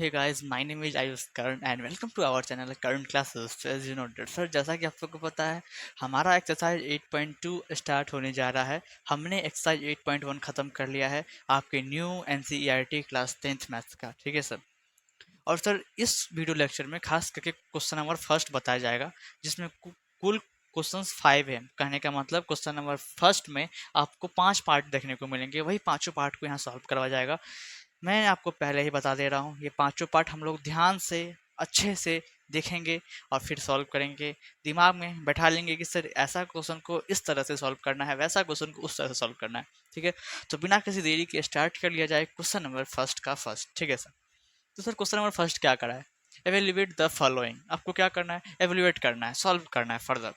Hey guys, my name is Ayush Karan and welcome to our channel Current Classes. So as you know, sir जैसा कि आप सबको पता है हमारा एक्सरसाइज 8.2 स्टार्ट होने जा रहा है। हमने एक्सरसाइज 8.1 ख़त्म कर लिया है आपके new NCERT class 10th maths का, ठीक है सर। और सर इस वीडियो लेक्चर में खास करके क्वेश्चन नंबर फर्स्ट बताया जाएगा, जिसमें कुल क्वेश्चंस 5 है। कहने का मतलब क्वेश्चन नंबर फर्स्ट में आपको 5 पार्ट देखने को मिलेंगे, वही पांचों पार्ट को यहाँ सॉल्व करवाया जाएगा। मैं आपको पहले ही बता दे रहा हूँ, ये पांचों पार्ट हम लोग ध्यान से अच्छे से देखेंगे और फिर सॉल्व करेंगे। दिमाग में बैठा लेंगे कि सर ऐसा क्वेश्चन को इस तरह से सॉल्व करना है, वैसा क्वेश्चन को उस तरह से सॉल्व करना है, ठीक है। तो बिना किसी देरी के स्टार्ट कर लिया जाए क्वेश्चन नंबर फर्स्ट का फर्स्ट, ठीक है सर। तो सर क्वेश्चन नंबर फर्स्ट क्या करा है, एवेल्युएट द फॉलोइंग। आपको क्या करना है, एवेल्युएट करना है, सॉल्व करना है फर्दर।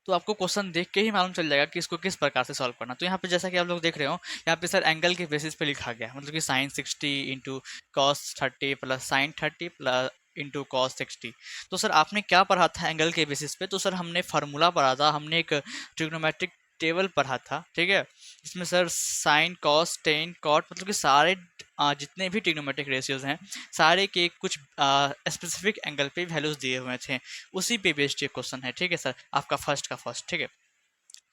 तो आपको क्वेश्चन देख के ही मालूम चल जाएगा कि इसको किस प्रकार से सॉल्व करना। तो यहाँ पे जैसा कि आप लोग देख रहे हो, यहाँ पे सर एंगल के बेसिस पे लिखा गया है, मतलब कि sine 60 into cos 30 plus sine 30 plus into cos 60। तो सर आपने क्या पढ़ा था एंगल के बेसिस पे, तो सर हमने फार्मूला पढ़ा था, हमने एक ट्रिग्नोमेट्रिक टेबल पढ़ा था, ठीक है। इसमें sir sine cos tan cot मतलब कि सारे जितने भी ट्रिग्नोमेट्रिक रेशियोज हैं सारे के कुछ स्पेसिफिक एंगल पे वैल्यूज दिए हुए थे, उसी पे बेस्ड ये क्वेश्चन है, ठीक है सर, आपका फर्स्ट का फर्स्ट, ठीक है।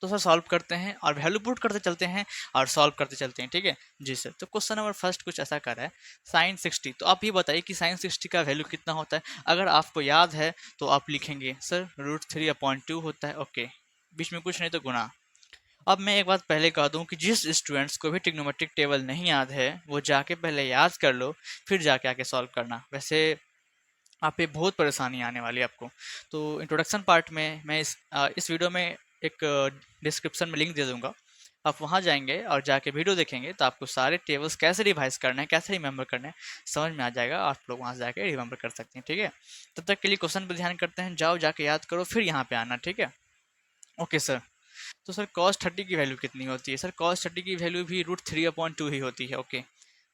तो सर सॉल्व करते हैं और वैल्यू पुट करते चलते हैं और सॉल्व करते चलते हैं, ठीक है जी सर। तो क्वेश्चन नंबर फर्स्ट कुछ ऐसा कर रहा है, साइन 60। तो आप ये बताइए कि साइन 60 का वैल्यू कितना होता है। अगर आपको याद है तो आप लिखेंगे सर √3/2 होता है, ओके, बीच में कुछ नहीं तो गुना। अब मैं एक बात पहले कह दूं कि जिस स्टूडेंट्स को भी ट्रिग्नोमेट्रिक टेबल नहीं याद है वो जाके पहले याद कर लो, फिर जाके आके सॉल्व करना। वैसे आप पे बहुत परेशानी आने वाली है आपको। तो इंट्रोडक्शन पार्ट में मैं इस वीडियो में एक डिस्क्रिप्शन में लिंक दे दूंगा, आप वहाँ जाएंगे और जाके वीडियो देखेंगे तो आपको सारे टेबल्स कैसे रिवाइज करना है, कैसे रिमेंबर करना है, समझ में आ जाएगा। आप लोग वहाँ से जाके रिमेंबर कर सकते हैं, ठीक है। तब तक के लिए क्वेश्चन पर ध्यान करते हैं, जाओ जाके याद करो फिर यहाँ पे आना, ठीक है। Okay sir. तो सर कॉस 30 की वैल्यू कितनी होती है, सर कॉस 30 की वैल्यू भी √3/2 ही होती है, ओके।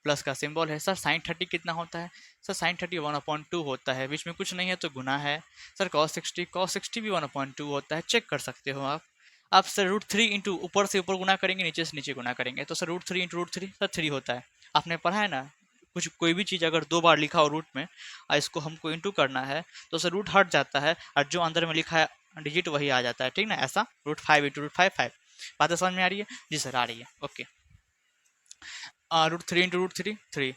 प्लस का सिंबल है। सर साइन 30 कितना होता है, सर साइन 30 1/2 होता है, बीच में कुछ नहीं है तो गुना है। सर कॉस 60 भी 1/2 होता है, चेक कर सकते हो आप। आप सर √3 इंटू ऊपर से ऊपर गुना करेंगे, नीचे से नीचे गुना करेंगे, तो सर √3 इंटू √3 सर 3 होता है। आपने पढ़ा है ना, कुछ कोई भी चीज़ अगर 2 बार लिखा हो रूट में और इसको हमको इंटू करना है तो सर रूट हट जाता है और जो अंदर में लिखा है डिजिट वही आ जाता है, ठीक ना। ऐसा √5 इंटू √5 5। बात समझ में आ रही है जी सर, आ रही है, ओके। √3 इंटू √3 3,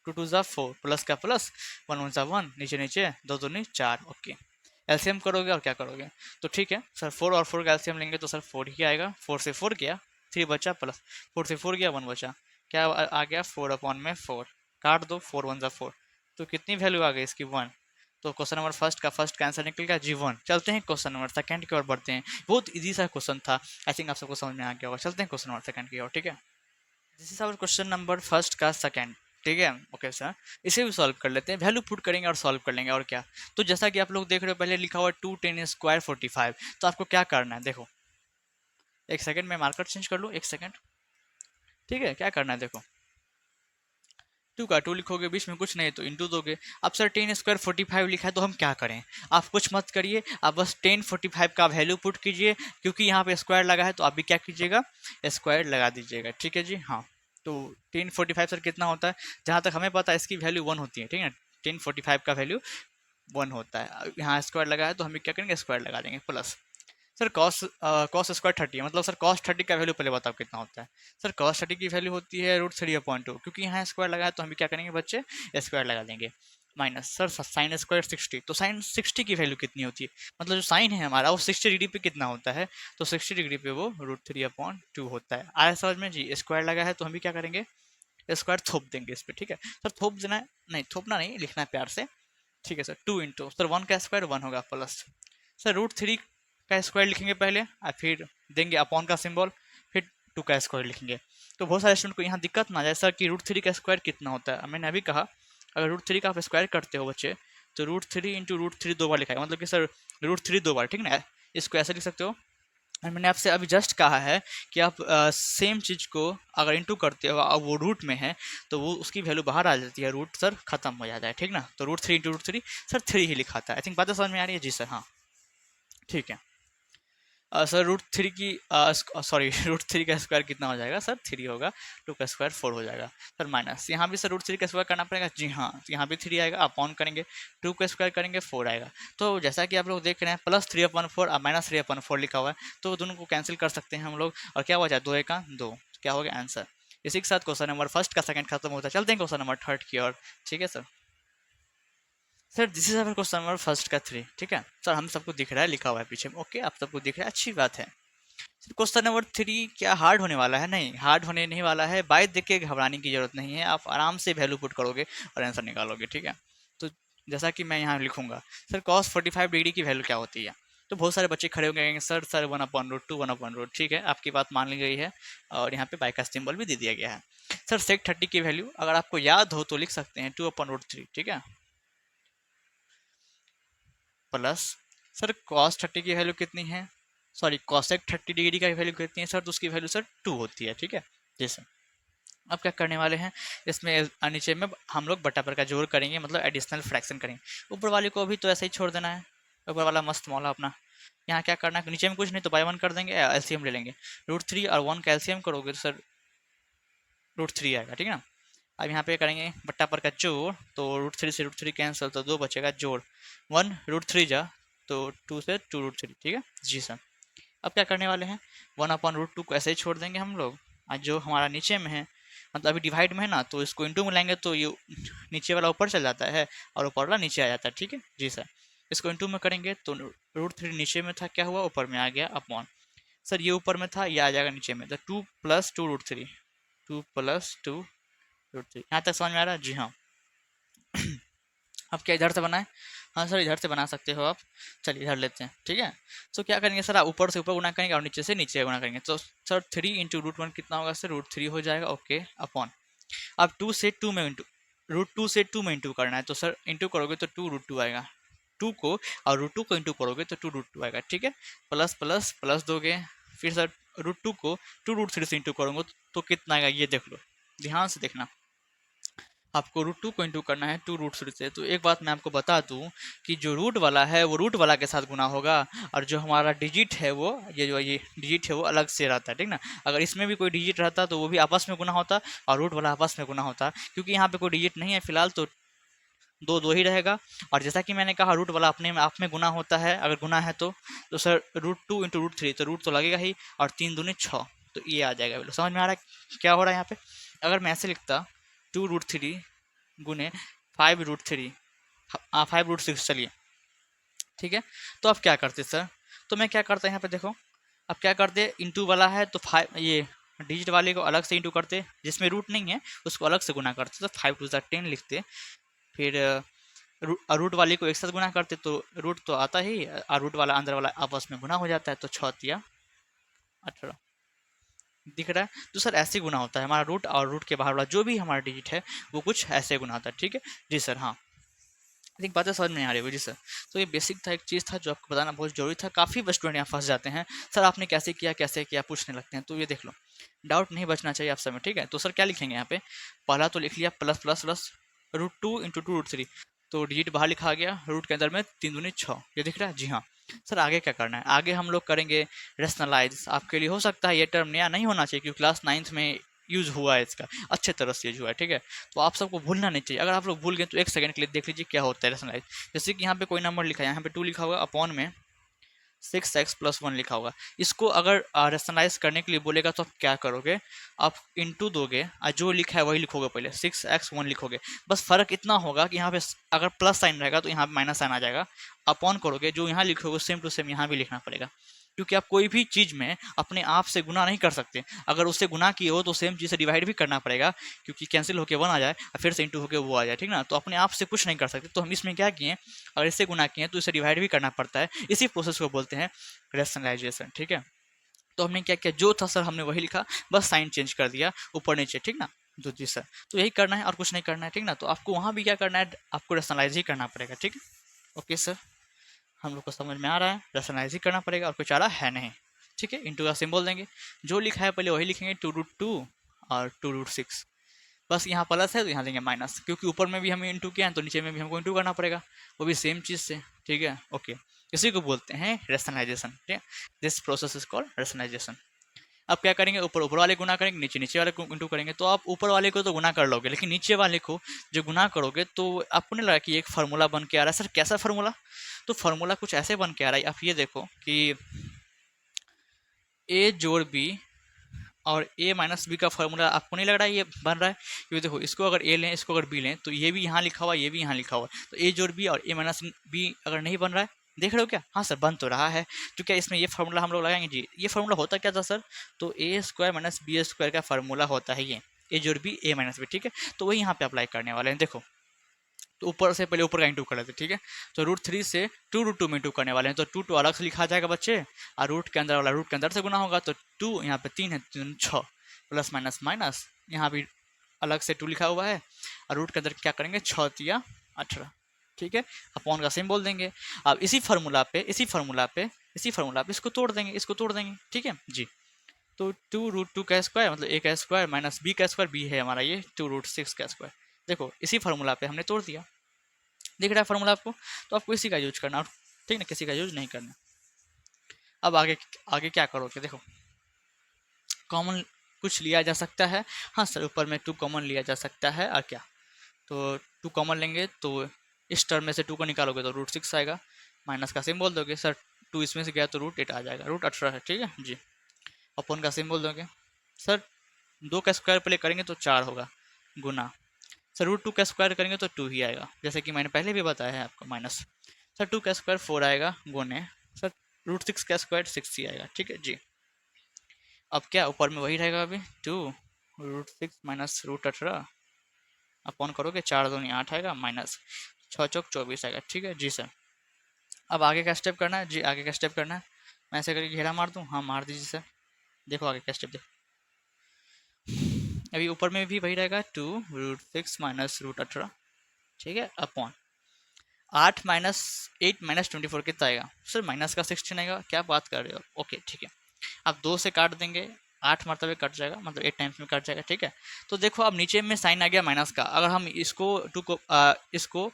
2 2 4 प्लस का प्लस 1 1 नीचे नीचे 2 2 4, ओके। एलसीएम करोगे और क्या करोगे, तो ठीक है सर 4 और 4 का एलसीएम लेंगे तो सर 4 ही आएगा। 4 से 4 गया 3 बचा, प्लस 4 से 4 गया 1 बचा, क्या आ गया 4/4। काट दो 4 1 4, तो कितनी वैल्यू आ गई इसकी 1। तो क्वेश्चन नंबर फर्स्ट का फर्स्ट कैंसर निकल गया जी 1। चलते हैं क्वेश्चन नंबर सेकंड की ओर बढ़ते हैं, बहुत इजी सा क्वेश्चन था, आई थिंक आप सबको समझ में आ गया होगा। चलते हैं क्वेश्चन नंबर सेकंड की ओर, ठीक है। This is our question number first का सेकंड, ठीक है, ओके सर। इसे भी सॉल्व कर लेते हैं, वैल्यू पुट करेंगे और सॉल्व कर लेंगे, और क्या। तो जैसा कि आप लोग देख रहे हो पहले लिखा हुआ 2 10 स्क्वायर 45। तो आपको क्या करना है, देखो एक सेकंड में मार्कर चेंज कर लूँ, एक सेकंड, ठीक है। क्या करना है देखो, 2 का 2 लिखोगे, बीच में कुछ नहीं तो इंटू दोगे। अब सर 10 स्क्वायर 45 लिखा है तो हम क्या करें, आप कुछ मत करिए, आप बस 10 45 का वैल्यू पुट कीजिए, क्योंकि यहाँ पे स्क्वायर लगा है तो आप भी क्या कीजिएगा, स्क्वायर लगा दीजिएगा, ठीक है जी हाँ। तो 10 45 सर कितना होता है, जहाँ तक हमें पता है इसकी वैल्यू 1 होती है, ठीक है। 10 45 का वैल्यू 1 होता है, यहाँ स्क्वायर लगा है तो हम भी क्या करेंगे, स्क्वायर लगा देंगे, प्लस सर कॉस स्क्वायर 30 है, मतलब सर कॉस 30 का वैल्यू पहले बताओ कितना होता है। सर कॉस 30 की वैल्यू होती है √3/2, क्योंकि यहाँ स्क्वायर लगा है तो हम भी क्या करेंगे बच्चे, स्क्वायर लगा देंगे। माइनस सर साइन स्क्वायर 60, तो साइन 60 की वैल्यू कितनी होती है, मतलब जो साइन है हमारा वो 60 डिग्री पे कितना होता है, तो 60 डिग्री पे वो √3/2 होता है। आया समझ में जी, स्क्वायर लगा है तो हम भी क्या करेंगे, स्क्वायर थोप देंगे इस पर, ठीक है सर। थोप देना है, नहीं थोपना नहीं, लिखना है प्यार से, ठीक है सर। 2 इंटू सर 1 का स्क्वायर 1 होगा, प्लस सर √3 का स्क्वायर लिखेंगे पहले और फिर देंगे अपॉन का सिंबल, फिर 2 का स्क्वायर लिखेंगे। तो बहुत सारे स्टूडेंट को यहाँ दिक्कत ना जाए सर कि √3 का स्क्वायर कितना होता है। मैंने अभी कहा अगर √3 का आप स्क्वायर करते हो बच्चे तो √3 इंटू √3 2 बार लिखाएगा, मतलब कि सर √3 2 बार, ठीक ना। इसको ऐसे लिख सकते हो। और मैंने आपसे अभी जस्ट कहा है कि आप सेम चीज़ को अगर इंटू करते हो और वो रूट में है तो वो उसकी वैल्यू बाहर आ जाती है, रूट सर खत्म हो जाता है, ठीक ना। तो √3 इंटू √3 सर 3 ही लिखा था, आई थिंक बात समझ में आ रही है जी सर, हाँ ठीक है। सर रूट थ्री की सॉरी रूट थ्री का स्क्वायर कितना हो जाएगा सर? थ्री होगा। टू का स्क्वायर फोर हो जाएगा सर। माइनस यहाँ भी सर रूट थ्री का स्क्वायर करना पड़ेगा। जी हाँ, यहाँ भी थ्री आएगा, अपॉन करेंगे, टू का स्क्वायर करेंगे, फोर आएगा। तो जैसा कि आप लोग देख रहे हैं प्लस थ्री अपन फोर और माइनस थ्री अपन फोर लिखा हुआ है, तो दोनों को कैंसिल कर सकते हैं हम लोग। और क्या हो जाए, दो एक दो, क्या हो गया आंसर। इसी के साथ क्वेश्चन नंबर फर्स्ट का सेकंड खत्म होता है। चलते हैं क्वेश्चन नंबर थर्ड की ओर। ठीक है sir. Sir this is our question number first का थ्री। ठीक है सर, हम सबको दिख रहा है, लिखा हुआ है पीछे में। ओके, आप सबको दिख रहा है, अच्छी बात है। क्वेश्चन नंबर थ्री क्या हार्ड होने वाला है? नहीं, हार्ड होने नहीं वाला है। बाय देख के घबराने की जरूरत नहीं है, आप आराम से वैल्यू पुट करोगे और आंसर निकालोगे। ठीक है, तो जैसा कि मैं यहाँ लिखूंगा, सर cos 45 डिग्री की वैल्यू क्या होती है? तो बहुत सारे बच्चे खड़े हो गए, sir sir one upon root two, one upon root. ठीक है, आपकी बात मान ली गई है और यहाँ पे बाय का सिंबल भी दे दिया गया है। सर सेक 30 की वैल्यू अगर आपको याद हो तो लिख सकते हैं, टू अपॉन रूट थ्री। ठीक है, प्लस सर cos 30 की वैल्यू कितनी है? सॉरी, cosec 30 डिग्री का वैल्यू कितनी है सर? तो उसकी वैल्यू सर टू होती है। ठीक है जी सर। अब क्या करने वाले हैं इसमें, नीचे में हम लोग बटा पर का जोड़ करेंगे, मतलब एडिशनल फ्रैक्शन करेंगे। ऊपर वाले को भी तो ऐसे ही छोड़ देना है, ऊपर वाला मस्त मौला अपना। यहाँ क्या करना है, नीचे में कुछ नहीं तो बाय वन कर देंगे, एलसीएम ले लेंगे। रूट थ्री और वन का एलसीएम करोगे तो सर रूट थ्री आएगा। ठीक है ना। अब यहाँ पे करेंगे बट्टा पर का जोड़, तो रूट थ्री से रूट थ्री कैंसिल, तो दो बचेगा जोड़, वन रूट थ्री जा तो टू से टू रूट थ्री। ठीक है जी सर। अब क्या करने वाले हैं, वन अपॉन रूट टू को ऐसे ही छोड़ देंगे हम लोग। आज जो हमारा नीचे में है, मतलब अभी डिवाइड में है ना, तो इसको इंटू में लाएंगे तो ये नीचे वाला ऊपर चल जाता है और ऊपर वाला नीचे आ जाता है। ठीक है जी सर। इसको इंटू में करेंगे तो रूट थ्री नीचे में था, क्या हुआ ऊपर में आ गया अपॉन। सर ये ऊपर में था, ये आ जाएगा नीचे में, तो two plus two root three, two plus two root three. यहाँ तक समझ में आ रहा है? जी हाँ। अब क्या इधर से बनाए? हाँ सर, इधर से बना सकते हो आप। चलिए इधर लेते हैं। ठीक है, तो क्या करेंगे सर, आप ऊपर से ऊपर गुना करेंगे और नीचे से नीचे गुना करेंगे। तो sir three into root one कितना होगा सर? रूट थ्री हो जाएगा। ओके, अपॉन, अब टू से टू में इंटू, रूट टू से टू में इंटू करना है, तो सर इंटू करोगे तो टू रूट टू आएगा। टू को और रूट टू को इंटू करोगे तो टू रूट टू आएगा। ठीक है, प्लस प्लस प्लस दोगे, फिर सर रूट टू को टू रूट थ्री से इंटू करोगे तो कितना आएगा, ये देख लो, ध्यान से देखना। आपको रूट टू को इंटू करना है टू रूट थ्री से। तो एक बात मैं आपको बता दूं कि जो रूट वाला है वो रूट वाला के साथ गुना होगा, और जो हमारा डिजिट है वो, ये डिजिट है वो अलग से रहता है। ठीक ना, अगर इसमें भी कोई डिजिट रहता तो वो भी आपस में गुना होता और रूट वाला आपस में गुना होता। क्योंकि यहाँ पे कोई डिजिट नहीं है फिलहाल, तो दो दो ही रहेगा। और जैसा कि मैंने कहा रूट वाला अपने में आप में गुना होता है, अगर गुना है तो sir root two into root three, तो रूट तो लगेगा ही, और तीन दूनी छः, तो ये आ जाएगा। बोलो समझ में आ रहा है क्या हो रहा है यहाँ पे? अगर मैं ऐसे लिखता टू रूट थ्री गुने five root three, five root six, चलिए ठीक है। तो अब क्या करते सर, तो मैं क्या करता यहाँ पे देखो, अब क्या करते, इंटू वाला है तो फाइव, ये डिजिट वाले को अलग से इंटू करते, जिसमें रूट नहीं है उसको अलग से गुना करते, तो फाइव टू ज़ा टेन लिखते। फिर रूट वाले को एक साथ गुना करते तो रूट तो आता ही, और रूट वाला अंदर वाला आपस में गुना हो जाता है, तो छः तिया 18 दिख रहा है। तो सर ऐसे गुना होता है हमारा, रूट और रूट के बाहर वाला जो भी हमारा डिजिट है वो कुछ ऐसे गुना होता है। ठीक है जी सर। हाँ, एक बातें समझ में नहीं आ रही होगी जी सर। तो ये बेसिक था, एक चीज़ था जो आपको बताना बहुत जरूरी था। काफ़ी स्टूडेंट यहाँ फंस जाते हैं, सर आपने कैसे किया कैसे किया पूछने लगते हैं। तो ये देख लो, डाउट नहीं बचना चाहिए आप सब में। ठीक है, तो सर क्या लिखेंगे यहाँ पे, पहला तो लिख लिया plus plus plus root two into two root three, तो डिजिट बाहर लिखा गया, रूट के अंदर में तीन दूनी छः, ये दिख रहा है? जी हाँ। सर आगे क्या करना है, आगे हम लोग करेंगे रेशनलाइज। आपके लिए हो सकता है ये टर्म नया नहीं होना चाहिए, क्योंकि क्लास नाइन्थ में यूज़ हुआ है, इसका अच्छे तरह से यूज हुआ है। ठीक है, तो आप सबको भूलना नहीं चाहिए। अगर आप लोग भूल गए तो एक सेकंड के लिए देख लीजिए क्या होता है रेशनलाइज। जैसे कि यहाँ पे कोई नंबर लिखा है, यहाँ पे टू लिखा होगा, अपॉन में सिक्स एक्स प्लस वन लिखा होगा। इसको अगर रेशनलाइज करने के लिए बोलेगा तो आप क्या करोगे, आप इंटू दोगे और जो लिखा है वही लिखोगे, पहले सिक्स एक्स वन लिखोगे। बस फर्क इतना होगा कि यहाँ पे अगर प्लस साइन रहेगा तो यहाँ पे माइनस साइन आ जाएगा। अपॉन करोगे, जो यहाँ लिखोगे सेम टू सेम यहाँ भी लिखना पड़ेगा, क्योंकि आप कोई भी चीज़ में अपने आप से गुना नहीं कर सकते। अगर उससे गुना किए हो तो सेम चीज़ से डिवाइड भी करना पड़ेगा, क्योंकि कैंसिल होकर वन आ जाए और फिर से इंटू होकर वो आ जाए। ठीक ना, तो अपने आप से कुछ नहीं कर सकते। तो हम इसमें क्या किए, अगर इससे गुना किए तो इसे डिवाइड भी करना पड़ता है। इसी प्रोसेस को बोलते हैं रेशनलाइजेशन। ठीक है, तो हमने क्या किया, जो था सर हमने वही लिखा, बस साइन चेंज कर दिया ऊपर नीचे। ठीक ना, जो जी सर, तो यही करना है और कुछ नहीं करना है। ठीक ना, तो आपको वहाँ भी क्या करना है, आपको रेशनलाइज ही करना पड़ेगा। ठीक है, ओके सर, हम लोग को समझ में आ रहा है, रेशनलाइज ही करना पड़ेगा और कुछ आ रहा है नहीं। ठीक है, इंटू का सिंबल देंगे, जो लिखा है पहले वही लिखेंगे, टू रूट टू और टू रूट सिक्स। बस यहाँ प्लस है तो यहाँ देंगे माइनस, क्योंकि ऊपर में भी हमें इंटू किया है तो नीचे में भी हमको इंटू करना पड़ेगा, वो भी सेम चीज़ से। ठीक है, ओके। इसी को बोलते हैं रेशनलाइजेशन। ठीक है, this process is called rationalisation. अब क्या करेंगे, ऊपर ऊपर वाले गुना करेंगे, नीचे नीचे वाले को इंटू करेंगे। तो आप ऊपर वाले को तो गुना कर लोगे, लेकिन नीचे वाले को जो गुना करोगे तो आपको नहीं लगा कि एक फार्मूला बन के आ रहा है। सर कैसा फार्मूला? तो फार्मूला कुछ ऐसे बन के आ रहा है, आप ये देखो कि ए जोड़ बी और ए माइनस बी का फार्मूला आपको नहीं लग रहा है ये बन रहा है? ये देखो, इसको अगर ए लें, इसको अगर बी लें, तो ये भी यहाँ लिखा हुआ है, ये भी यहाँ लिखा हुआ है। तो ए जोड़ बी और ए माइनस बी अगर नहीं बन रहा है, देख रहे हो क्या? हाँ सर, बन तो रहा है। तो क्या इसमें ये फार्मूला हम लोग लगाएंगे? जी, ये फार्मूला होता क्या था सर? तो ए स्क्वायर माइनस बी स्क्वायर का फार्मूला होता है ये, ए जोड़ बी ए माइनस बी। ठीक है, तो वही यहाँ पे अप्लाई करने वाले हैं। देखो, तो ऊपर से पहले ऊपर का इंटू कर लेते, ठीक है। तो √3 से 2√2 में इंटू करने वाले हैं। तो 2 अलग से लिखा जाएगा बच्चे, और रूट के अंदर वाला रूट के अंदर से गुना होगा। तो 2 यहाँ पे 3 है, 3 6 प्लस माइनस माइनस, यहाँ भी अलग से 2 लिखा हुआ है, और रूट के अंदर क्या करेंगे, 6 तिया 18। ठीक है, अपॉन का सेम बोल देंगे। अब इसी फार्मूला पे इसको तोड़ देंगे, ठीक है जी। तो 2√2 का स्क्वायर मतलब a का स्क्वायर माइनस b का स्क्वायर, b है हमारा ये 2√6 का स्क्वायर। देखो, इसी फार्मूला पे हमने तोड़ दिया, दिख रहा है फार्मूला आपको? तो आपको इसी का यूज करना, ठीक ना, किसी का यूज नहीं करना। अब आगे आगे क्या करोगे, देखो, कॉमन कुछ लिया जा सकता है। हाँ सर, ऊपर में 2 कॉमन लिया जा सकता है, और क्या, तो 2 कॉमन लेंगे तो इस टर्म में से 2 को निकालोगे तो √6 आएगा। माइनस का सिंबल दोगे, सर 2 इसमें से गया तो √8 आ जाएगा, √18 है, ठीक है जी। अपन का सिंबल दोगे, सर 2 का स्क्वायर पहले करेंगे तो 4 होगा, गुना, सर √2 का स्क्वायर करेंगे तो 2 ही आएगा, जैसे कि मैंने पहले भी बताया है आपको, माइनस, सर 2 का स्क्वायर 4 आएगा, गुने, सर √6 का स्क्वायर 6 ही आएगा, ठीक है जी। अब क्या ऊपर में वही रहेगा अभी, 2 √6 माइनस √18 अपॉन करोगे, 4 दूनी 8 आएगा, माइनस 6 चौक 24 आएगा, ठीक है जी सर। अब आगे का स्टेप करना है जी, आगे का स्टेप करना है। मैं ऐसे करके घेरा मार दूँ, हाँ मार दीजिए सर। देखो आगे का स्टेप देखो, अभी ऊपर में भी वही रहेगा, 2√6 माइनस √18, ठीक है, अपॉन 8 माइनस 8 माइनस 24 कितना आएगा, सर माइनस का 16 आएगा, क्या बात कर रहे हो, ओके ठीक है। अब 2 से काट देंगे, 8 मरतबे कट जाएगा, मतलब 8 टाइम्स में कट जाएगा, ठीक है। तो देखो अब नीचे में साइन आ गया माइनस का, अगर हम इसको 2 को इसको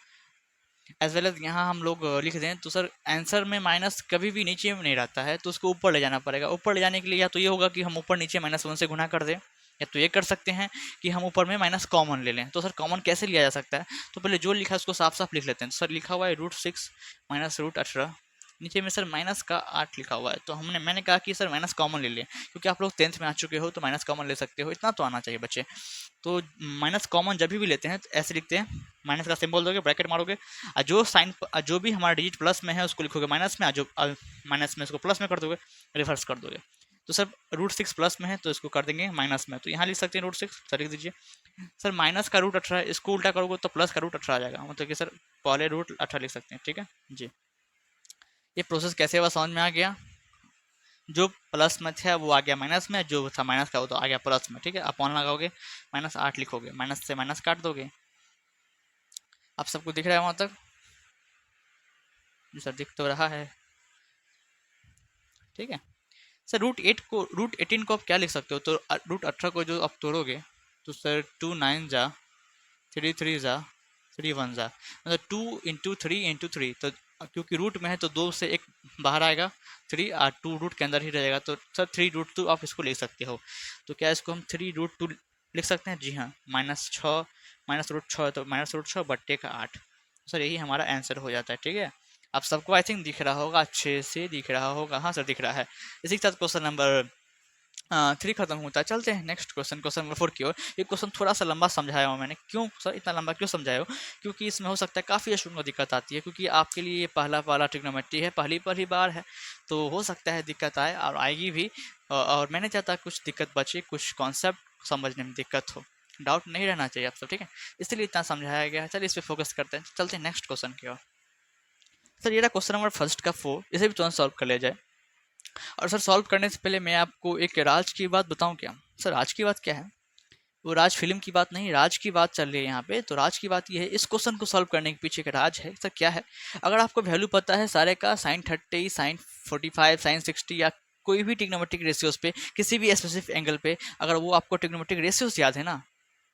एज वेल एज यहाँ हम लोग लिख दें, तो सर आंसर में माइनस कभी भी नीचे में नहीं रहता है, तो उसको ऊपर ले जाना पड़ेगा। ऊपर ले जाने के लिए या तो ये होगा कि हम ऊपर नीचे -1 से गुना कर दें, या तो ये कर सकते हैं कि हम ऊपर में माइनस कॉमन ले लें। तो सर कॉमन कैसे लिया जा सकता है, तो पहले जो लिखा है उसको साफ साफ लिख लेते हैं। तो सर लिखा हुआ है √6 माइनस √18, नीचे में सर माइनस का 8 लिखा हुआ है। तो मैंने कहा कि सर माइनस कॉमन ले लें, क्योंकि आप लोग 10th में आ चुके हो तो माइनस कॉमन ले सकते हो, इतना तो आना चाहिए बच्चे। तो माइनस कॉमन जब भी लेते हैं तो ऐसे लिखते हैं, माइनस का सिंबल दोगे, ब्रैकेट मारोगे, और जो साइन जो भी हमारा डिजिट प्लस में है उसको लिखोगे माइनस में, और जो माइनस में उसको प्लस में कर दोगे, रिवर्स कर दोगे। तो सर √6 प्लस में है तो इसको कर देंगे माइनस में, तो यहाँ लिख सकते हैं √6, सर लिख दीजिए। सर माइनस का √18 है, इसको उल्टा करोगे तो प्लस का √18 आ जाएगा, मतलब कि सर पहले √18 लिख सकते हैं, ठीक है जी। ये प्रोसेस कैसे हुआ समझ में आ गया? जो प्लस में था वो आ गया माइनस में, जो था माइनस का वो तो आ गया प्लस में, ठीक है। अपॉन लगाओगे, -8 लिखोगे, माइनस से माइनस काट दोगे। आप सबको दिख रहा है वहाँ तक? जी सर दिख तो रहा है, ठीक है। सर √18 को आप क्या लिख सकते हो, तो √18 को जो आप तोड़ोगे तो सर 2 9 जा, 3 3 जा, 3 1 जा, मतलब 2 इंटू 3 इंटू 3, तो क्योंकि रूट में है तो 2 से 1 बाहर आएगा, 3 और 2 रूट के अंदर ही रहेगा, तो सर 3√2 आप इसको लिख सकते हो। तो क्या इसको हम 3√2 लिख सकते हैं? जी हाँ, -6 -√6 तो -√6 बट्टे का 8, सर यही हमारा आंसर हो जाता है, ठीक है। आप सबको आई थिंक दिख रहा होगा, अच्छे से दिख रहा होगा, हाँ सर दिख रहा है। इसी के साथ क्वेश्चन नंबर 3 खत्म होता है। चलते हैं नेक्स्ट क्वेश्चन, क्वेश्चन नंबर 4 की ओर। ये क्वेश्चन थोड़ा सा लंबा समझाया हूँ मैंने, क्यों सर इतना लंबा क्यों समझाया हो, क्योंकि इसमें हो सकता है काफ़ी स्टूडेंट को दिक्कत आती है, क्योंकि आपके लिए ये पहला ट्रिग्नोमेट्री है, पहली बार है, तो हो सकता है दिक्कत आए और आएगी भी। और मैंने चाहता कुछ दिक्कत बचे, कुछ कॉन्सेप्ट समझने में दिक्कत हो, डाउट नहीं रहना चाहिए आप सब, ठीक है, इसलिए इतना समझाया गया है। चलिए इस पर फोकस करते हैं, चलते हैं नेक्स्ट क्वेश्चन की ओर। सर ये रहा क्वेश्चन नंबर फर्स्ट का 4, इसे भी तुरंत सॉल्व कर लिया जाए। और सर सॉल्व करने से पहले मैं आपको एक राज की बात बताऊं क्या? सर राज की बात क्या है? वो राज फिल्म की बात नहीं, राज की बात चल रही है यहाँ पे। तो राज की बात ये है, इस क्वेश्चन को सॉल्व करने के पीछे का राज है सर क्या है? अगर आपको वैल्यू पता है सारे का, sin 30 sin 45 sin 60 या कोई भी ट्रिग्नोमेट्रिक रेशियोज पे, किसी भी स्पेसिफिक एंगल पे, अगर वो आपको ट्रिग्नोमेट्रिक रेशियोज याद है ना,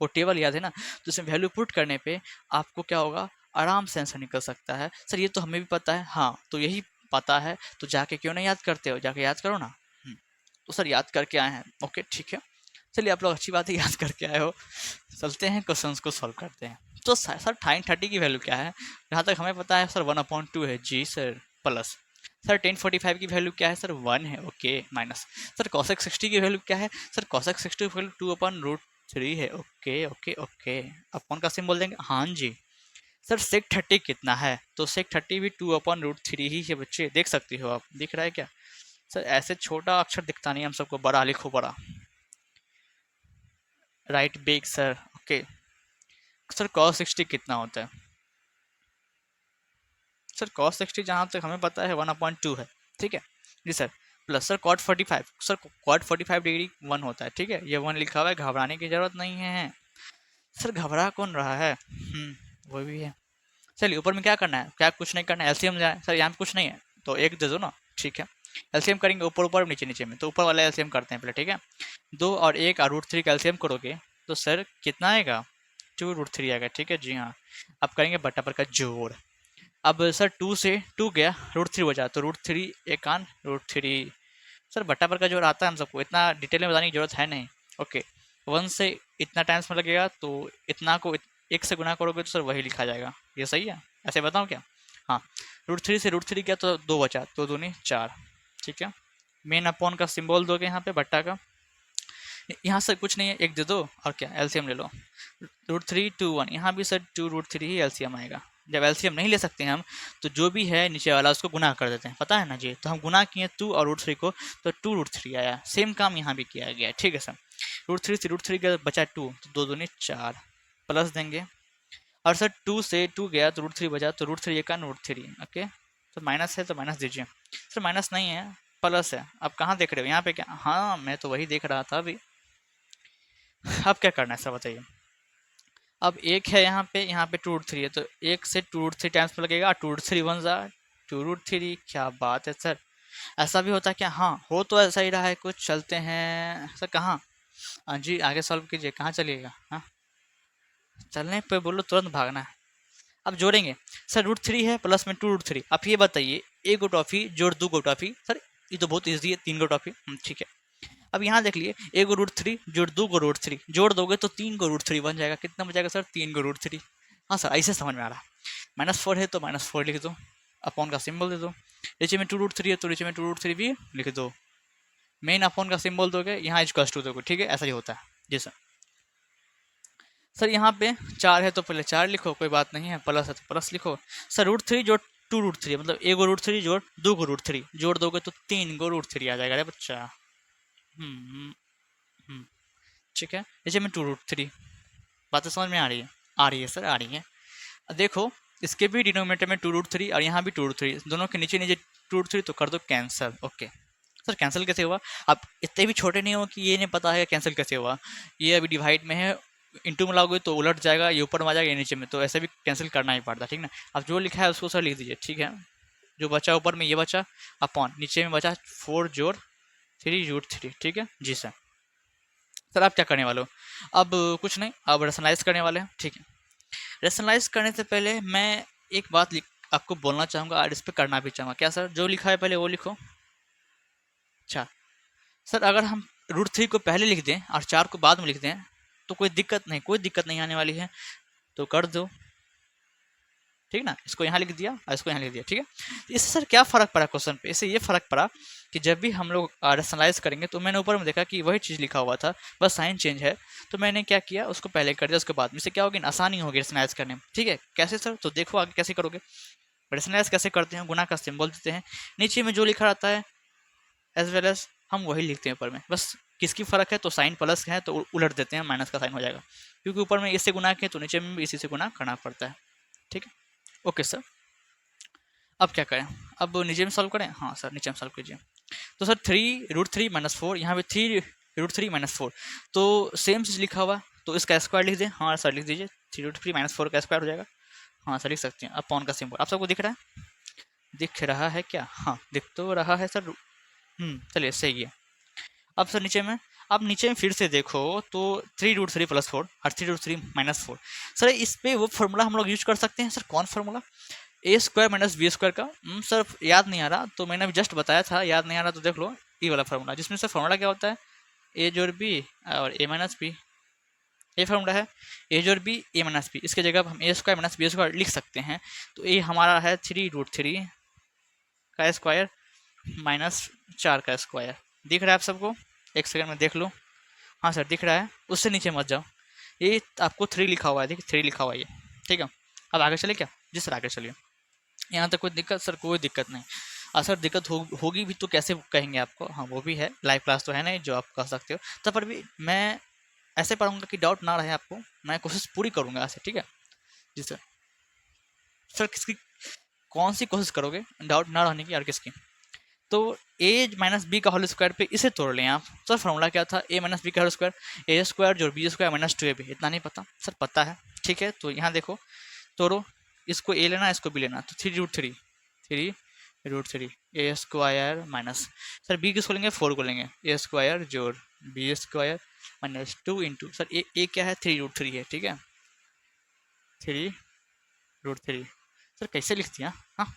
वो टेबल याद है ना, तो इसमें वैल्यू पुट करने पे आपको क्या होगा, आराम से आंसर निकल सकता है। सर ये तो हमें भी पता है, हाँ, तो यही पता है तो जाके क्यों नहीं याद करते हो, जाके याद करो ना। तो सर याद करके आए हैं, ओके ठीक है, चलिए आप लोग अच्छी बात है याद करके आए हो। चलते हैं क्वेश्चंस को सॉल्व करते हैं। तो सर टाइन 30 की वैल्यू क्या है, जहाँ तक हमें पता है सर 1/2 है जी सर, प्लस सर 1045 की वैल्यू क्या है सर 1 है, ओके, माइनस सर cosec 60 की वैल्यू क्या है सर cosec 60 की वैल्यू 2/√3 है, ओके ओके ओके, अपन का सिंबल देंगे, हाँ जी। सर सेक 30 कितना है, तो सेक 30 भी 2/√3 ही है बच्चे, देख सकते हो आप, दिख रहा है क्या सर, ऐसे छोटा अक्षर दिखता नहीं हम सबको, बड़ा लिखो बड़ा, right big sir, okay. Sir cos 60 कितना होता है, सर cos 60 जहाँ तक हमें पता है 1/2 है, ठीक है जी sir, plus sir cot 45, sir cot 45 degree 1 होता है, ठीक है, ये 1 लिखा हुआ है, घबराने की जरूरत नहीं है। सर घबरा कौन रहा है, वो भी है। चलिए ऊपर में क्या करना है, क्या कुछ नहीं करना है, एलसीएम जाए सर, यहाँ पे कुछ नहीं है तो एक दे दो ना, ठीक है, एलसीएम करेंगे ऊपर ऊपर नीचे नीचे में, तो ऊपर वाला एलसीएम करते हैं पहले, ठीक है, 2 और 1 और √3 का एलसीएम करोगे तो सर कितना आएगा, 2√3 आएगा, ठीक है जी हाँ। अब करेंगे बट्टा पर का जोड़, अब सर 2 से 2 गया, √3 बचा, तो √3 एकान √3, सर बट्टा पर का जोड़ आता है हम सबको, इतना डिटेल में बताने की जरूरत है नहीं, ओके। 1 से इतना टाइम्स में लगेगा तो इतना को 1 से गुना करोगे तो सर वही लिखा जाएगा, ये सही है, ऐसे बताऊँ क्या, हाँ। √3 से √3 गया तो 2 बचा, तो 2 दूनी 4, ठीक है। मेन अपॉन का सिंबल दोगे यहाँ पे बट्टा का, यहाँ से कुछ नहीं है, एक दे दो और क्या एलसीएम ले लो, √3 2 1, यहाँ भी सर 2√3 ही एलसीएम आएगा। जब एलसीएम नहीं ले सकते हैं हम तो जो भी है नीचे वाला उसको गुना कर देते हैं, पता है ना जी, तो हम गुना किए 2 और √3 को, तो 2√3 आया, सेम काम यहाँ भी किया गया, ठीक है सर। √3 से √3 गया बचा 2, तो 2 दूनी 4, प्लस देंगे, और सर 2 से 2 गया तो √3 बचा, तो √3 का √3, ओके। तो माइनस है तो माइनस दीजिए, सर माइनस नहीं है प्लस है, आप कहाँ देख रहे हो यहाँ पे क्या, हाँ मैं तो वही देख रहा था अभी। अब क्या करना है सर बताइए, अब एक है यहाँ पे 2√3 है, तो 1 से 2√3 टाइम्स पे लगेगा, 2√3 1 जा 2√3, क्या बात है सर, ऐसा भी होता है क्या, हाँ हो तो ऐसा ही रहा है कुछ, चलते हैं सर कहाँ, हाँ जी आगे सॉल्व कीजिए, कहाँ चलिएगा, हाँ चलने पे बोलो तुरंत भागना है। अब जोड़ेंगे सर, √3 है प्लस में 2√3, आप ये बताइए एक गो टॉफी जोड़ 2 गो टॉफी, सर ये तो बहुत ईजी है, 3 गो टॉफी, ठीक है। अब यहाँ देख लिए, एक गो √3 जोड़ 2 गो √3 जोड़ दोगे तो 3 गो √3 बन जाएगा, कितना बचेगा सर 3 गो √3, हाँ सर ऐसे समझ में आ रहा है। -4 है तो -4 लिख दो, अपॉन का सिंबल दे दो, नीचे में 2√3 है तो नीचे में 2√3 भी लिख दो, मेन अपॉन का सिंबल दोगे, यहाँ इक्वल्स टू दोगे, ठीक है, ऐसा ही होता है जी सर। सर यहाँ पे 4 है तो पहले 4 लिखो, कोई बात नहीं है, प्लस है तो प्लस लिखो, सर √3 जोड़ 2√3 मतलब 1 गो √3 जोड़ 2 गो √3 जोड़ दोगे तो 3 गो √3 आ जाएगा रे बच्चा, हम्म हम्म, ठीक है, नीचे में 2√3, बातें समझ में आ रही है सर, आ रही है। देखो इसके भी डिनोमिनेटर में 2√3 और यहाँ भी 2√3, दोनों के नीचे नीचे 2√3, तो कर दो कैंसिल, ओके। सर कैंसिल कैसे हुआ, आप इतने भी छोटे नहीं हो कि ये नहीं पता है कैंसिल कैसे हुआ, ये अभी डिवाइड में है, इंटू में लाओगे तो उलट जाएगा, ये ऊपर में आ जाएगा, ये नीचे में, तो ऐसे भी कैंसिल करना ही पड़ता है, ठीक ना। अब जो लिखा है उसको सर लिख दीजिए, ठीक है, जो बचा ऊपर में ये बचा, अपॉन नीचे में बचा 4 जोड़ 3√3, ठीक है जी सर। सर आप क्या करने वाले हो, अब कुछ नहीं, अब रेशनलाइज करने वाले हैं, ठीक है। रेशनलाइज करने से पहले मैं एक बात आपको बोलना चाहूँगा और इस पर करना भी चाहूँगा, क्या सर, जो लिखा है पहले वो लिखो, अच्छा। सर अगर हम √3 को पहले लिख दें और 4 को बाद में लिख दें तो कोई दिक्कत नहीं, कोई दिक्कत नहीं आने वाली है, तो कर दो, ठीक ना, इसको यहाँ लिख दिया और इसको यहाँ लिख दिया, ठीक है। तो इससे सर क्या फ़र्क पड़ा क्वेश्चन पे, इससे ये फ़र्क पड़ा कि जब भी हम लोग रेशनलाइज करेंगे तो मैंने ऊपर में देखा कि वही चीज़ लिखा हुआ था, बस साइन चेंज है, तो मैंने क्या किया उसको पहले कर दिया, उसके बाद में इससे क्या होगी, आसानी होगी रेशनलाइज करने में, ठीक है। कैसे सर, तो देखो आगे कैसे करोगे, रेशनलाइज कैसे करते हैं, गुना का सिंबल देते हैं, नीचे में जो लिखा रहता है एज वेल एज हम वही लिखते हैं ऊपर में, बस किसकी फ़र्क है, तो साइन प्लस है तो उलट देते हैं, माइनस का साइन हो जाएगा, क्योंकि ऊपर में इससे गुना किए तो नीचे में भी इसी से गुना करना पड़ता है, ठीक है, ओके सर। अब क्या करें, अब नीचे में सॉल्व करें, हाँ सर नीचे में सॉल्व कीजिए, तो सर 3√3 -4, यहाँ पे 3√3 -4, तो सेम चीज़ लिखा हुआ, तो इसका स्क्वायर लिख दें, हाँ सर लिख दीजिए, 3√3 -4 का स्क्वायर हो जाएगा, हाँ सर लिख सकते हैं, अब पॉन का सिंबल आप सबको दिख रहा है, दिख रहा है क्या, हाँ दिख तो रहा है सर, चलिए सही है। अब सर नीचे में, अब नीचे में फिर से देखो तो 3√3 +4 और 3√3 -4, सर इस पे वो फॉर्मूला हम लोग यूज कर सकते हैं, सर कौन फार्मूला, ए स्क्वायर माइनस बी स्क्वायर का सर याद नहीं आ रहा, तो मैंने अभी जस्ट बताया था, याद नहीं आ रहा तो देख लो ये वाला फार्मूला, जिसमें सर फार्मूला क्या होता है, ए जोड़ बी और ए माइनस बी, ये फार्मूला है, ए जोड़ बी ए माइनस बी, इसके जगह हम ए स्क्वायर माइनस बी स्क्वायर लिख सकते हैं। तो ए हमारा है 3√3 का स्क्वायर माइनस 4 का स्क्वायर। दिख रहा है आप सबको? एक सेकंड में देख लो। हाँ सर दिख रहा है, उससे नीचे मत जाओ। ये आपको 3 लिखा हुआ है, देखिए 3 लिखा हुआ है ये, ठीक है। अब आगे चले क्या? जी सर आगे चलिए। यहाँ तक कोई दिक्कत? सर कोई दिक्कत नहीं। सर दिक्कत होगी भी तो कैसे कहेंगे आपको? हाँ वो भी है, लाइव क्लास तो है नहीं जो आप कह सकते हो, तब पर भी मैं ऐसे पढ़ूंगा कि डाउट ना रहे आपको, मैं कोशिश पूरी करूंगा ऐसे, ठीक है। जी सर। सर किसकी, कौन सी कोशिश करोगे डाउट ना रहने की, और किसकी? तो ए माइनस बी का होल स्क्वायर पे इसे तोड़ लें आप। सर फॉर्मूला क्या था? ए माइनस बी का होल स्क्वायर ए स्क्वायर जो बी स्क्वायर माइनस 2ab, इतना नहीं पता? सर पता है, ठीक है। तो यहाँ देखो, तोड़ो, इसको ए लेना, इसको बी लेना, तो 3√3 A square minus, sir B किसको लेंगे? 4 को लेंगे, ए स्क्वायर जोड़ B square minus 2 into, sir A क्या है? 3√3 है, ठीक है। 3√3, सर कैसे लिखती हैं? हाँ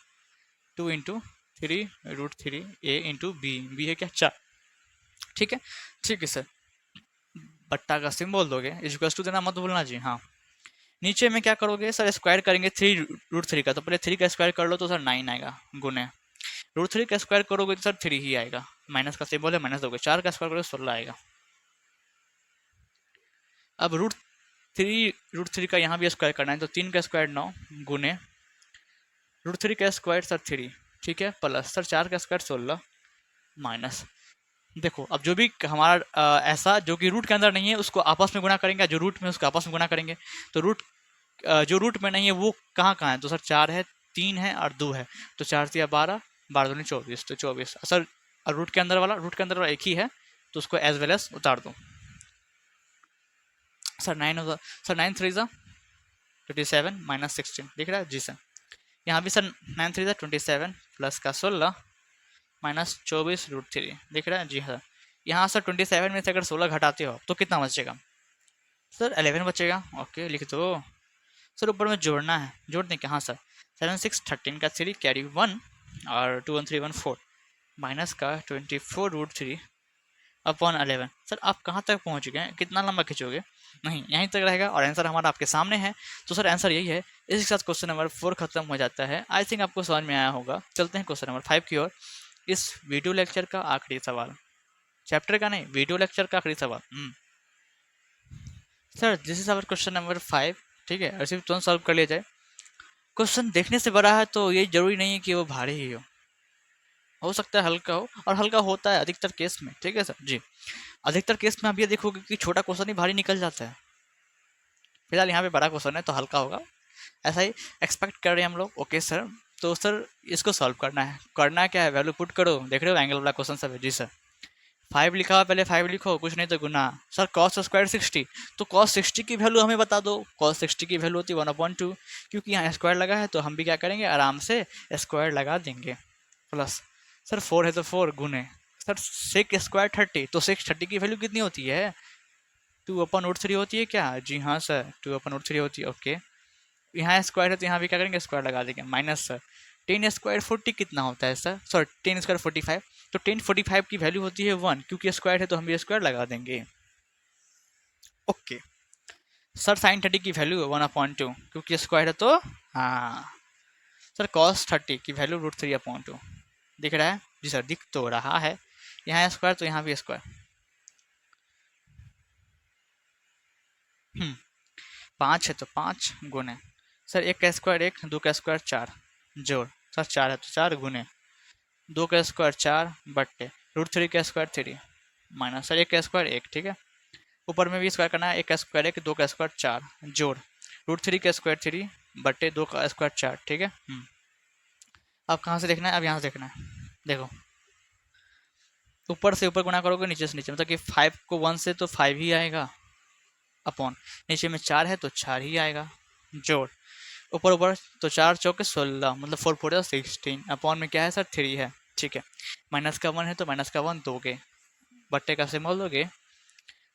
2 इंटू 3√3 ए इंटू बी, बी है क्या? 4, ठीक है। ठीक है सर, बट्टा का सिंबल दोगे, इक्वल्स टू देना मत भूलना जी। हाँ नीचे में क्या करोगे सर? स्क्वायर करेंगे 3√3 का, तो पहले 3 का स्क्वायर कर लो तो सर 9 आएगा, गुने √3 का स्क्वायर करोगे तो सर 3 ही आएगा, माइनस का सिंबल है माइनस दोगे, 4 का स्क्वायर करोगे 16 आएगा। अब √3 का यहाँ भी स्क्वायर करना है, तो 3 का स्क्वायर 9 गुने √3 का स्क्वायर सर 3, ठीक है, प्लस सर 4 का स्क्वायर 16 माइनस, देखो अब जो भी हमारा ऐसा जो कि रूट के अंदर नहीं है उसको आपस में गुना करेंगे, जो रूट में उसको आपस में गुना करेंगे। तो जो रूट में नहीं है वो कहाँ कहाँ है? तो सर 4 है, 3 है और 2 है, तो 4 से 12, 12 दूनी 24, तो 24 सर। रूट के अंदर वाला एक ही है, तो उसको एज वेल एज उतार दो। सर 9 होगा, सर 9 3 ज़ा 27 माइनस 16, दिख रहा है जी सर। यहाँ भी सर 9 3 ज़ा 27 प्लस का 16 माइनस 24√3, दिख रहा है जी हाँ। यहाँ सर 27 में से अगर 16 घटाते हो तो कितना बचेगा? सर 11 बचेगा, ओके लिख दो। सर ऊपर में जोड़ना है, जोड़ दें क्या? हाँ सर 7 6 13 का 3 कैरी 1 और 2 1 3 1 4 माइनस का 24√3 अपॉन 11। सर आप कहाँ तक पहुँच गए? कितना लंबा खींचोगे? नहीं यहीं तक रहेगा, और आंसर हमारा आपके सामने है। तो सर आंसर यही है। इसके साथ क्वेश्चन नंबर 4 खत्म हो जाता है। आई थिंक आपको समझ में आया होगा। चलते हैं क्वेश्चन नंबर 5 की ओर। इस वीडियो लेक्चर का आखिरी सवाल, चैप्टर का नहीं, वीडियो लेक्चर का आखिरी सवाल। Sir this is our question number 5, ठीक है। ऐसे भी तुरंत सॉल्व कर लिया जाए। क्वेश्चन देखने से बड़ा है तो ये जरूरी नहीं है कि वो भारी ही हो सकता है हल्का हो, और हल्का होता है अधिकतर केस में, ठीक है सर जी। अधिकतर केस में आप ये देखोगे कि छोटा क्वेश्चन ही भारी निकल जाता है। फिलहाल यहाँ पे बड़ा क्वेश्चन है तो हल्का होगा, ऐसा ही एक्सपेक्ट कर रहे हैं हम लोग। ओके सर, तो सर इसको सॉल्व करना है। करना क्या है? वैल्यू पुट करो, देख रहे हो एंगल वाला क्वेश्चन सब है जी सर। 5 लिखा हुआ, पहले 5 लिखो, कुछ नहीं तो गुना। सर कॉस स्क्वायर 60, तो कॉस 60 की वैल्यू हमें बता दो। कॉस 60 की वैल्यू होती है 1/2, क्योंकि यहाँ स्क्वायर लगा है तो हम भी क्या करेंगे, आराम से स्क्वायर लगा देंगे। प्लस सर 4 है तो 4 गुने, सर 6 स्क्वायर 30, तो 6 30 की वैल्यू कितनी होती है? 2/√3 होती है क्या? जी हाँ सर 2/√3 होती है। ओके, यहाँ स्क्वायर है तो यहाँ भी क्या करेंगे, स्क्वायर लगा देंगे। माइनस सर 10 स्क्वायर 40 कितना होता है सर? सॉरी 10 स्क्वायर 45, तो 10 45 की वैल्यू होती है 1, क्योंकि स्क्वायर है तो हम भी स्क्वायर लगा देंगे। ओके सर साइन 30 की वैल्यू 1/2, क्योंकि स्क्वायर है तो हाँ। सर कॉस 30 की वैल्यू √3/2, दिख रहा है जी सर? दिख तो रहा है, यहाँ स्क्वायर तो यहाँ भी स्क्वायर। 5 है तो 5 गुने, सर 1 का स्क्वायर 1, 2 का स्क्वायर 4 जोड़, सर 4 है तो 4 गुने 2 का स्क्वायर 4 बट्टे √3 का स्क्वायर 3 माइनस सर 1 का स्क्वायर 1, ठीक है। ऊपर में भी स्क्वायर करना है, 1 का स्क्वायर 1, 2 का स्क्वायर 4 जोड़ √3 का स्क्वायर 3 बट्टे 2 का स्क्वायर 4, ठीक है। अब कहाँ से देखना है? अब यहाँ से देखना है। देखो ऊपर से ऊपर गुना करोगे, नीचे से नीचे, मतलब कि 5 को 1 से तो 5 ही आएगा, अपॉन नीचे में 4 है तो 4 ही आएगा, जोड़ ऊपर ऊपर तो 4 चौके 16, मतलब 4 4 16, अपॉन में क्या है सर? 3 है, ठीक है। माइनस का 1 है तो माइनस का 1 दोगे, बट्टे का सिंबल दोगे।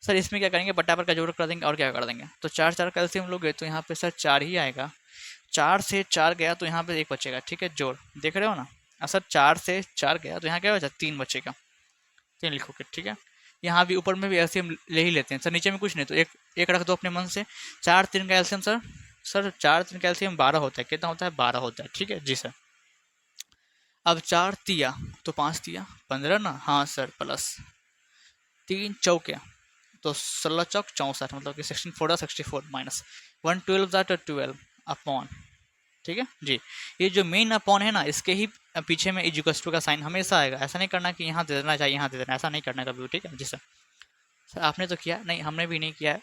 सर इसमें क्या करेंगे, बट्टा पर का जोड़ कर देंगे और क्या कर देंगे, तो 4 4 का एलसीएम लोगे तो यहाँ पे सर 4 ही आएगा। 4 से 4 गया तो यहाँ पे 1 बचेगा, ठीक है, जोड़, देख रहे हो ना। सर 4 से 4 गया तो यहाँ क्या बचा, 3 बचेगा, 3 लिखोगे, ठीक है। यहाँ भी ऊपर में भी एलसीएम ले ही लेते हैं सर, नीचे में कुछ नहीं तो एक एक रख दो अपने मन से। 4 3 का एलसीएम सर, 4 3 का एलसीएम 12 होता है, कितना होता है, 12 होता है, ठीक है जी सर। अब 4 तिया तो 5 तिया 15 ना, हाँ सर, प्लस 3 चौके तो 16 चौक 64, मतलब कि 16 4 64 माइनस 112 ज़ाट 12 अपॉन, ठीक है जी। ये जो मेन अपॉन है ना, इसके ही पीछे में इक्वल्स टू का साइन हमेशा आएगा, ऐसा नहीं करना कि यहाँ दे देना चाहिए यहाँ दे देना, ऐसा नहीं करना कभी भी, ठीक है जी सर। सर आपने तो किया नहीं, हमने भी नहीं किया है।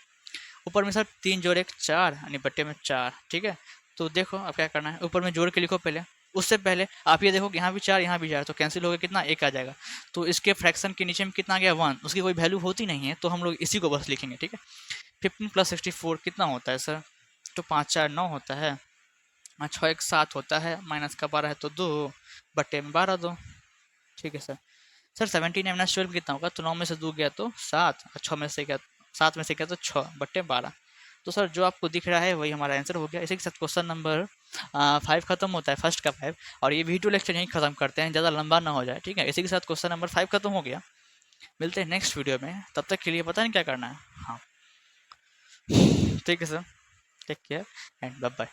ऊपर में सर 3 जोड़ 1 4 यानी बट्टे में 4, ठीक है। तो देखो अब क्या करना है, ऊपर में जोड़ के लिखो पहले, उससे पहले आप ये देखो कि यहाँ भी 4 यहाँ भी 4, तो कैंसिल हो गया, कितना 1 आ जाएगा। तो इसके फ्रैक्शन के नीचे में कितना आ गया 1, उसकी कोई वैल्यू होती नहीं है, तो हम लोग इसी को बस लिखेंगे, ठीक है। 15 प्लस 64 कितना होता है सर, तो 5 4 9 होता है, 6 1 7 होता है, माइनस का 12 है तो 2 बट्टे में 12 दो, ठीक है सर। सर 17 माइनस 12 कितना होगा, तो 9 में से 2 गया तो 7, 6 में से गया 7 में से गया तो 6 बट्टे 12। तो सर जो आपको दिख रहा है वही हमारा आंसर हो गया। इसी के साथ क्वेश्चन नंबर 5 खत्म होता है, फर्स्ट का 5, और ये वीडियो लेक्चर यहीं खत्म करते हैं, ज़्यादा लंबा ना हो जाए, ठीक है। इसी के साथ क्वेश्चन नंबर 5 खत्म हो गया। मिलते हैं नेक्स्ट वीडियो में, तब तक के लिए पता नहीं क्या करना है, हाँ ठीक है sir, take care and bye bye.